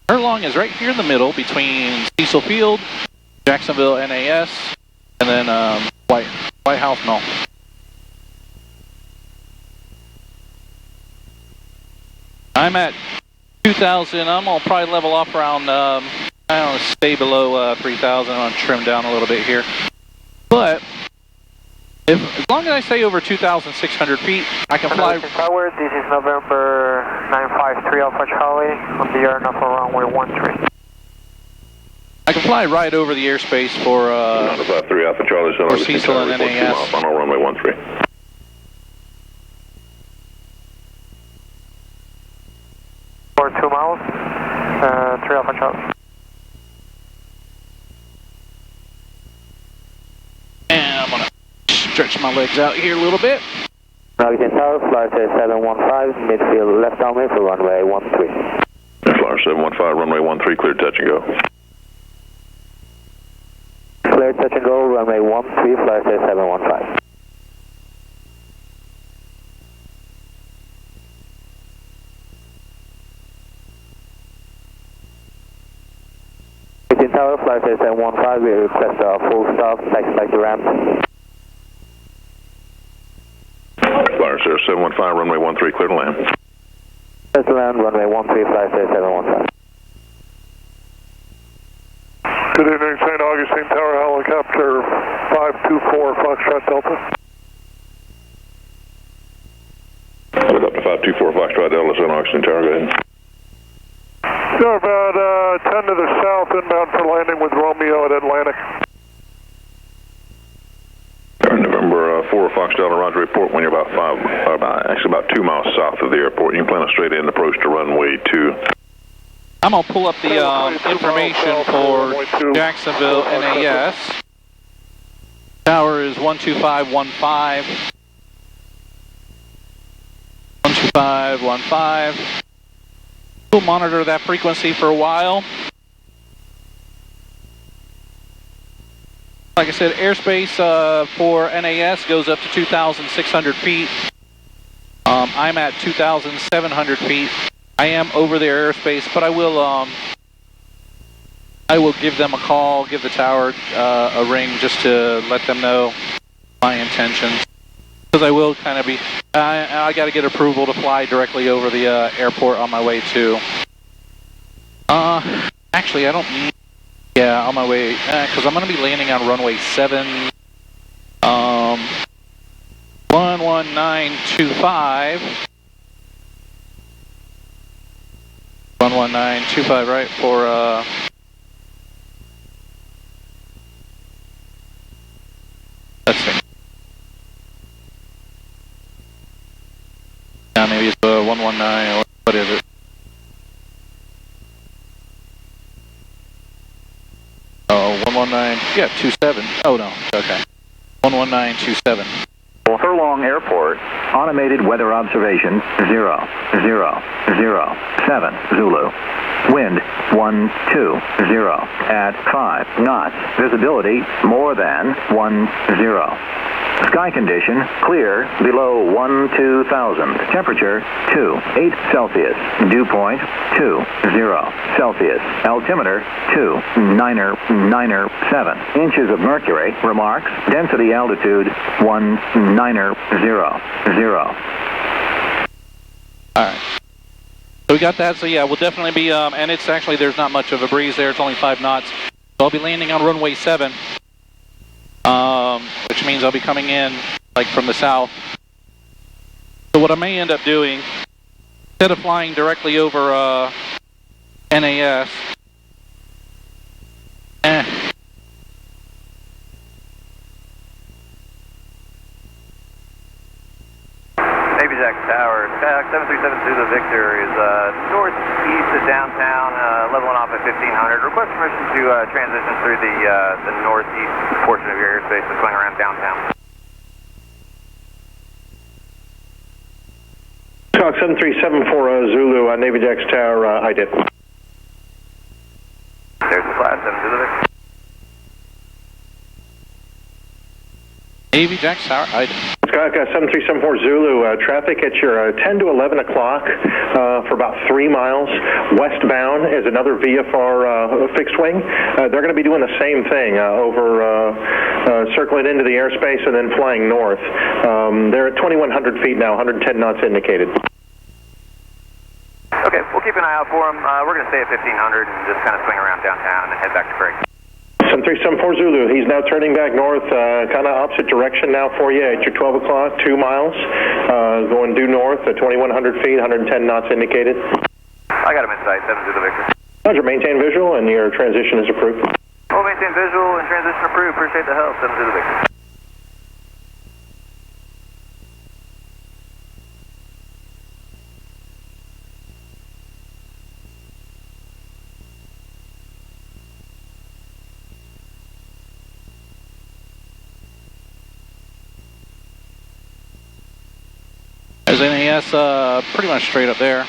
Herlong is right here in the middle between Cecil Field, Jacksonville NAS, and then White House Mall. I'm at 2,000. I'm going to probably level off around, I don't know, stay below 3,000. I'm going to trim down a little bit here. But as long as I stay over 2,600 feet, I can fly. Tower, this is November 953 Alpha Charlie on the air for runway 13. I can fly right over the airspace for 953 Alpha Charlie, for Cecil and NAS. On our runway 13. For 2 miles, 3 Alpha Charlie. And I'm going to stretch my legs out here a little bit. Augustine Tower, Flyer 715, midfield left downwind for runway 13. Flyer 715, runway 13, clear touch and go. Clear touch and go, runway 13, Flyer 715. Augustine Tower, Flyer 715, we request a full stop, taxi back to ramp. Flyer 715, runway 13, clear to land. Clear to land, runway 13, Flyer 715. Good evening, St. Augustine Tower, helicopter 524, Foxtrot Delta. Look up to 524, Foxtrot Delta, St. Augustine Tower, go ahead. You're about 10 to the south, inbound for landing with Romeo at Atlantic. November 4, Fox Delta, Roger, report when you're about 2 miles south of the airport. You can plan a straight in approach to runway 2. I'm going to pull up the information for Jacksonville NAS. Tower is 12515. 12515. We'll monitor that frequency for a while. Like I said, airspace for NAS goes up to 2,600 feet. I'm at 2,700 feet. I am over their airspace, but I will give them a call, give the tower a ring just to let them know my intentions. Because I will kind of be, I got to get approval to fly directly over the airport on my way to. Actually, I don't need. Yeah, on my way, because I'm going to be landing on runway 7, 11925. 11925, right, for, let's see. Yeah, maybe it's 119, what is it? Oh, 119, yeah, 27. Oh no, okay. 11927. Herlong Airport, automated weather observation 007 Zulu. Wind 120 at 5 knots. Visibility more than 10. Sky condition clear below 12,000. Temperature 28 Celsius. Dew point 20 Celsius. Altimeter 2997 inches of mercury. Remarks. Density altitude 1900. All right. So we got that. So yeah, we'll definitely be, and it's actually, there's not much of a breeze there. It's only 5 knots. So I'll be landing on runway 7. Which means I'll be coming in like from the south. So what I may end up doing, instead of flying directly over NAS, Navy Jack Tower, 737 Zulu Victor is northeast of downtown, leveling off at 1500. Request permission to transition through the northeast portion of your airspace to swing around downtown. Talk 7374 Zulu, Navy Jack's Tower, I did. There's the flash, 7 Zulu Victor. Navy Jack Tower, Scott, 7374 Zulu, traffic at your 10 to 11 o'clock for about 3 miles. Westbound is another VFR fixed wing. They're going to be doing the same thing circling into the airspace and then flying north. They're at 2,100 feet now, 110 knots indicated. Okay, we'll keep an eye out for them. We're going to stay at 1500 and just kind of swing around downtown and head back to Craig. 7374 Zulu, he's now turning back north, kind of opposite direction now for you at your 12 o'clock, 2 miles, going due north at 2,100 feet, 110 knots indicated. I got him in sight, 7 Zulu Victor. Roger, maintain visual and your transition is approved. We'll maintain visual and transition approved. Appreciate the help, 7 Zulu Victor. There's NAS pretty much straight up there.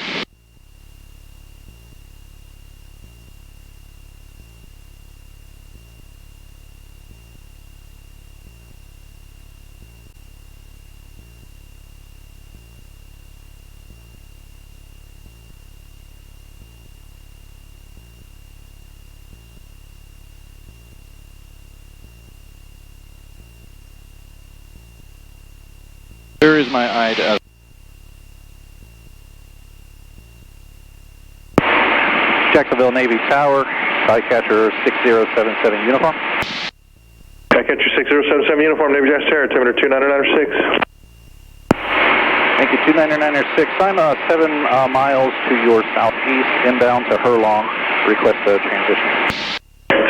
There is my ID. Jacksonville Navy Tower, Skycatcher 6077 uniform. Skycatcher 6077 uniform, Navy Jack's Tower, altimeter 29906. Thank you, 29906. I'm 7 miles to your southeast, inbound to Herlong. Request a transition.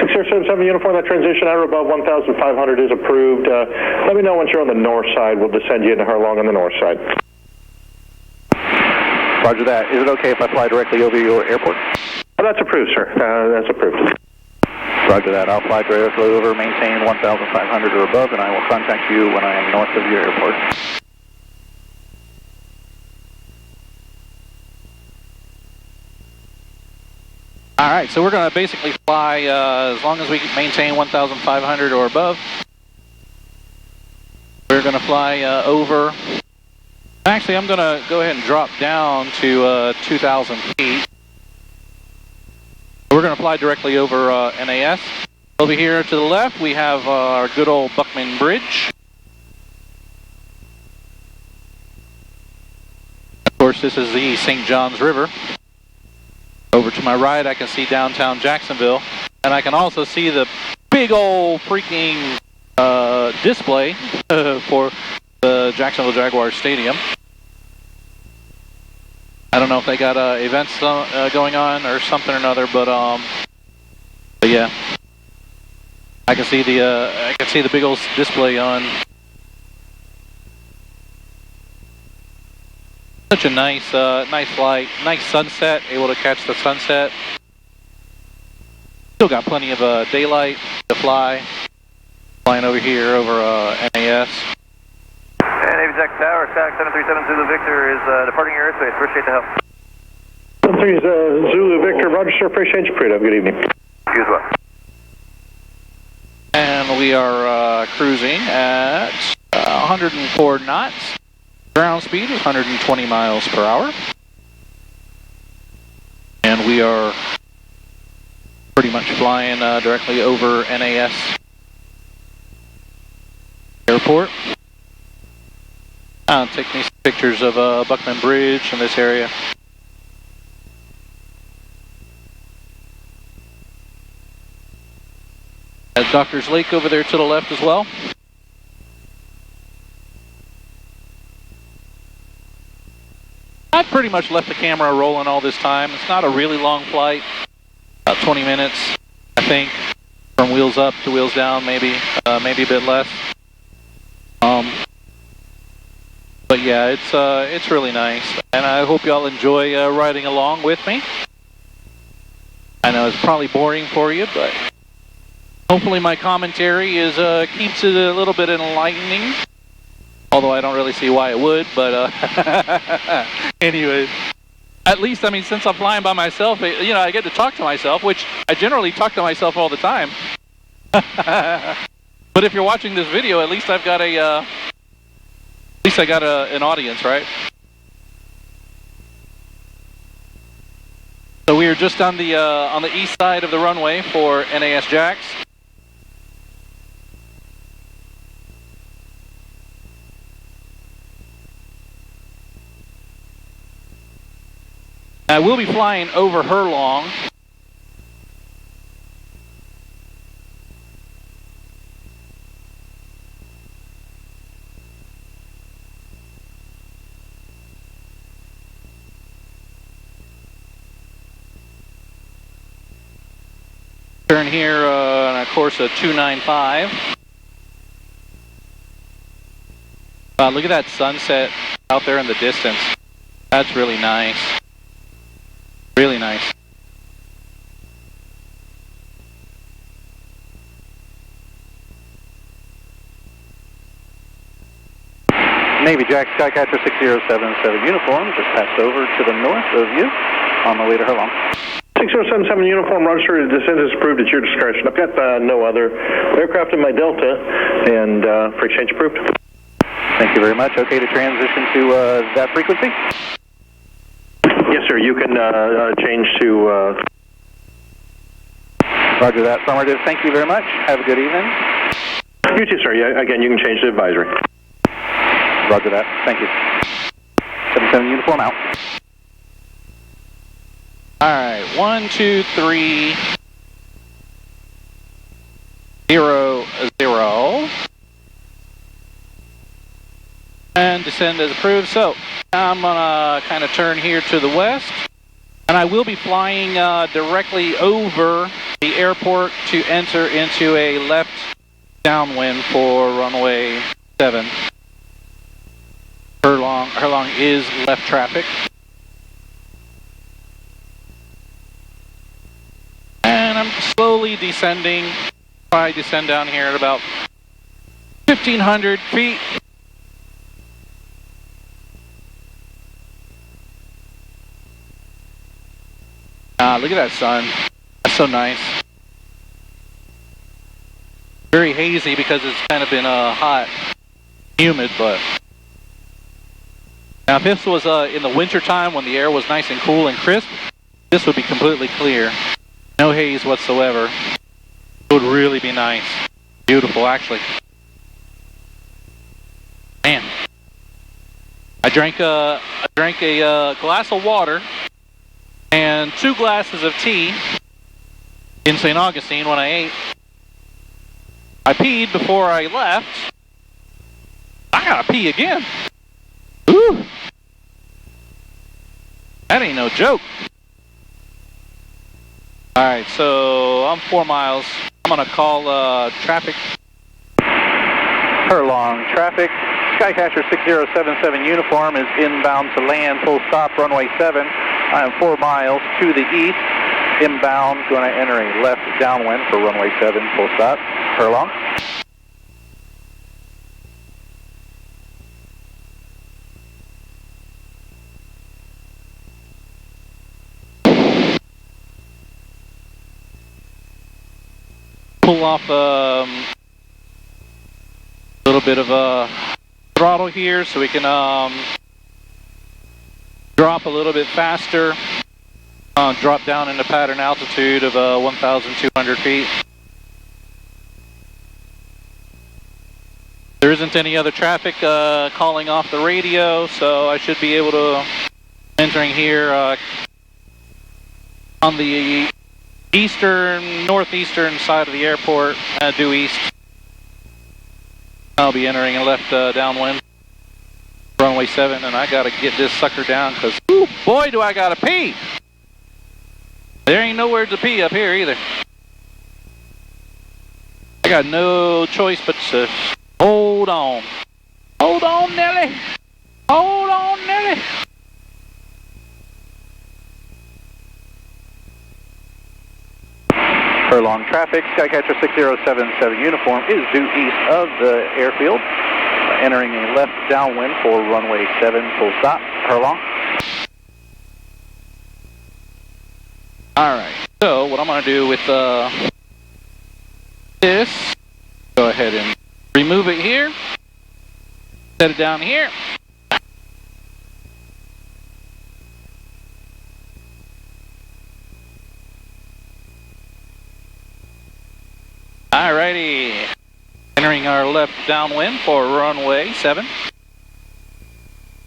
6077 uniform, that transition hour above 1,500 is approved. Let me know once you're on the north side. We'll descend you into Herlong on the north side. Roger that. Is it okay if I fly directly over your airport? Oh, that's approved, sir. That's approved. Roger that. I'll fly directly over, maintain 1,500 or above, and I will contact you when I am north of your airport. All right, so we're going to basically fly as long as we maintain 1,500 or above. We're going to fly over. Actually, I'm going to go ahead and drop down to 2,000 feet. We're going to fly directly over NAS. Over here to the left, we have our good old Buckman Bridge. Of course, this is the St. Johns River. Over to my right, I can see downtown Jacksonville, and I can also see the big old freaking display for the Jacksonville Jaguars Stadium. I don't know if they got events going on or something or another, but yeah, I can see the big old display on. Such a nice nice flight, nice sunset. Able to catch the sunset. Still got plenty of daylight to fly. Flying over here over NAS. And Navy Jack Tower, Sky 737 Zulu Victor is departing your airspace. Appreciate the help. 73 Zulu Victor, Roger, sir. Appreciate you. Have a good evening. You as well. And we are cruising at 104 knots. Ground speed is 120 miles per hour. And we are pretty much flying directly over NAS Airport. I'll take these pictures of Buckman Bridge in this area. Doctor's Lake over there to the left as well. I've pretty much left the camera rolling all this time. It's not a really long flight, about 20 minutes, I think, from wheels up to wheels down, maybe a bit less. But yeah, it's really nice, and I hope y'all enjoy riding along with me. I know it's probably boring for you, but hopefully my commentary is keeps it a little bit enlightening. Although I don't really see why it would, but anyway, at least, I mean, since I'm flying by myself, you know, I get to talk to myself, which I generally talk to myself all the time. But if you're watching this video, at least I've got an audience, right? So we are just on the east side of the runway for NAS Jax. I will be flying over Herlong. Turn here on a course of 295. Look at that sunset out there in the distance. That's really nice. Really nice. Navy Jack Skycatcher 6077 uniform just passed over to the north of you on the way to Herlong. 6077 uniform, Roger, descent is approved at your discretion. I've got no other aircraft in my Delta, and for exchange approved. Thank you very much. Okay to transition to that frequency? Yes, sir. You can change to... Roger that. Affirmative. Thank you very much. Have a good evening. You too, sir. Yeah, again, you can change to advisory. Roger that. Thank you. 77 uniform out. All right. 1, 2, 3, 0, 0. And descend as approved. So I'm gonna kind of turn here to the west, and I will be flying directly over the airport to enter into a left downwind for runway 7. Herlong is left traffic. And I'm I'm slowly descending. Probably descend down here at about 1,500 feet. Look at that sun. That's so nice. Very hazy because it's kind of been hot, humid, but now if this was in the winter time when the air was nice and cool and crisp, this would be completely clear. No haze whatsoever. It would really be nice. Beautiful, actually. Man. I drank a glass of water and 2 glasses of tea in St. Augustine when I ate. I peed before I left. I gotta pee again. Ooh. That ain't no joke. Alright, so I'm 4 miles. I'm gonna call traffic. Herlong traffic. Skycatcher 6077 uniform is inbound to land, full stop, runway 7. I am 4 miles to the east. Inbound, going to enter a left downwind for runway 7, full stop. Herlong. Pull off a little bit of a throttle here so we can drop a little bit faster. Drop down into pattern altitude of 1,200 feet. There isn't any other traffic calling off the radio, so I should be able to entering here on the northeastern side of the airport, due east. I'll be entering a left downwind, runway 7, and I gotta get this sucker down because, ooh, boy, do I gotta pee! There ain't nowhere to pee up here either. I got no choice but to hold on. Hold on, Nelly. Hold on, Nelly. Herlong traffic. Skycatcher 6077 uniform is due east of the airfield. Entering a left downwind for runway 7, full stop. Herlong. Alright, so what I'm going to do with this, go ahead and remove it here, set it down here. Alrighty, entering our left downwind for runway 7.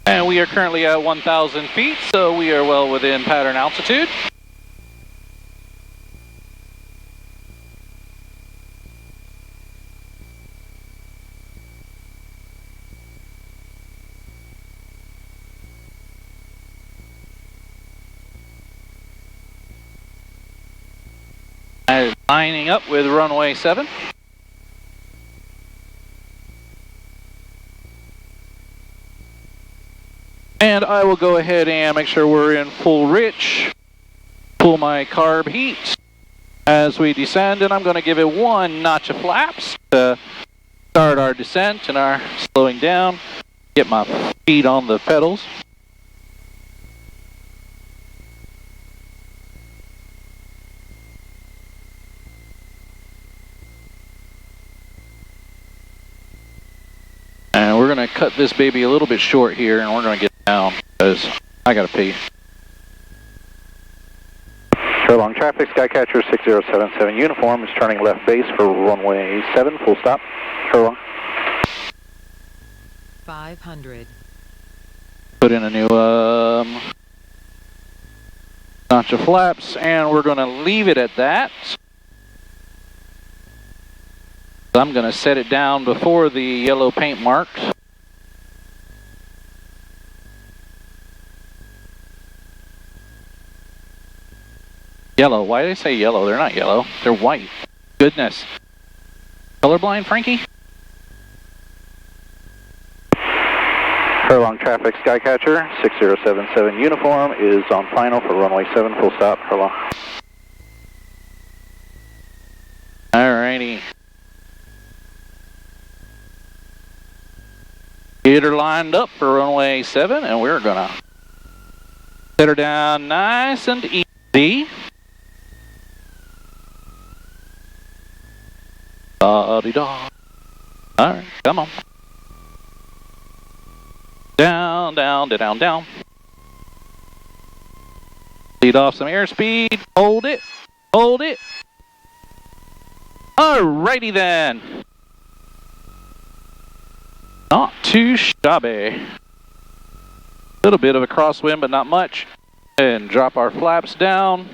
And we are currently at 1,000 feet, so we are well within pattern altitude. Lining up with runway 7. And I will go ahead and make sure we're in full rich. Pull my carb heat as we descend, and I'm going to give it 1 notch of flaps to start our descent and our slowing down. Get my feet on the pedals. And we're going to cut this baby a little bit short here, and we're going to get down because I got to pee. Herlong traffic, Skycatcher 6077 uniform is turning left base for runway 7, full stop. Herlong. 500. Put in a new notch of flaps, and we're going to leave it at that. I'm going to set it down before the yellow paint marks. Yellow. Why do they say yellow? They're not yellow. They're white. Goodness. Colorblind, Frankie? Herlong traffic, Skycatcher 6077 uniform is on final for runway 7, full stop. Herlong. Alrighty. Get her lined up for runway 7, and we're gonna set her down nice and easy. Da-de-da. Alright, come on. Down, down, down, down. Lead off some airspeed. Hold it. Hold it. Alrighty then. Not too shabby. Little bit of a crosswind, but not much. And drop our flaps down.